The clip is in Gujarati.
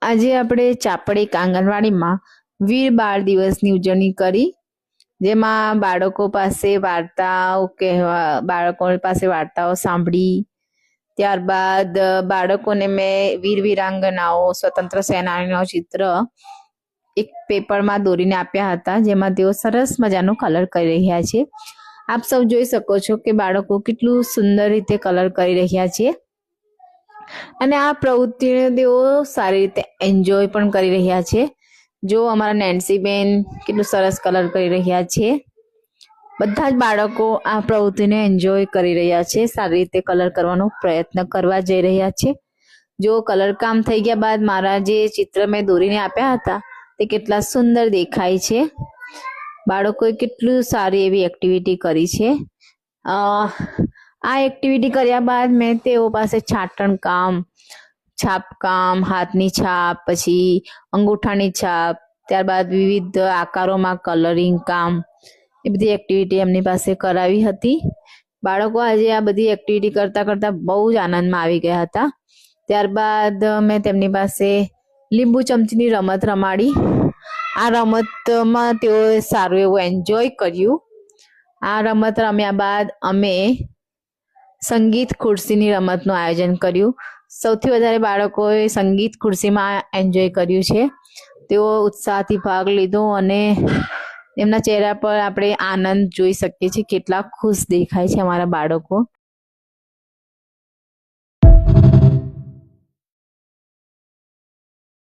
આજે આપણે ચાપડી આંગણવાડીમાં વીર બાળ દિવસની ઉજવણી કરી, જેમાં બાળકો પાસે વાર્તાઓ સાંભળી. ત્યારબાદ બાળકોને મેં વીર વીરાંગનાઓ, સ્વતંત્ર સેનાનીનો ચિત્ર એક પેપરમાં દોરીને આપ્યા હતા, જેમાં તેઓ સરસ મજાનો કલર કરી રહ્યા છે. આપ સૌ જોઈ શકો છો કે બાળકો કેટલું સુંદર રીતે કલર કરી રહ્યા છે અને આ પ્રવૃત્તિને તેઓ સારી રીતે એન્જોય પણ કરી રહ્યા છે. જો અમારા નેન્સીબેન કેટલું સરસ કલર કરી રહ્યા છે. બધા જ બાળકો આ પ્રવૃત્તિને એન્જોય કરી રહ્યા છે, સારી રીતે કલર કરવાનો પ્રયત્ન કરવા જઈ રહ્યા છે. જો કલર કામ થઈ ગયા બાદ મારા જે ચિત્ર મેં દોરીને આપ્યા હતા તે કેટલા સુંદર દેખાય છે. બાળકોએ કેટલું સારી એવી એક્ટિવિટી કરી છે. આ એક્ટિવિટી કર્યા બાદ મેં તેઓ પાસે છાટણ કામ, છાપકામ, હાથની છાપ, પછી અંગૂઠાની છાપ, ત્યારબાદ વિવિધ આકારોમાં કલરિંગ કામ, એ બધી એક્ટિવિટી એમની પાસે કરાવી હતી. બાળકો આજે આ બધી એક્ટિવિટી કરતા કરતા બહુ જ આનંદમાં આવી ગયા હતા. ત્યારબાદ મેં તેમની પાસે લીંબુ ચમચીની રમત રમાડી. આ રમતમાં તેઓએ સારું એવું એન્જોય કર્યું. આ રમત રમ્યા બાદ અમે સંગીત ખુરશીની રમતનું આયોજન કર્યું. સૌથી વધારે બાળકોએ સંગીત ખુરશીમાં એન્જોય કર્યું છે. તેઓ ઉત્સાહથી ભાગ લીધો અને એમના ચહેરા પર આપણે આનંદ જોઈ શકીએ છીએ, કેટલા ખુશ દેખાય છે અમારા બાળકો.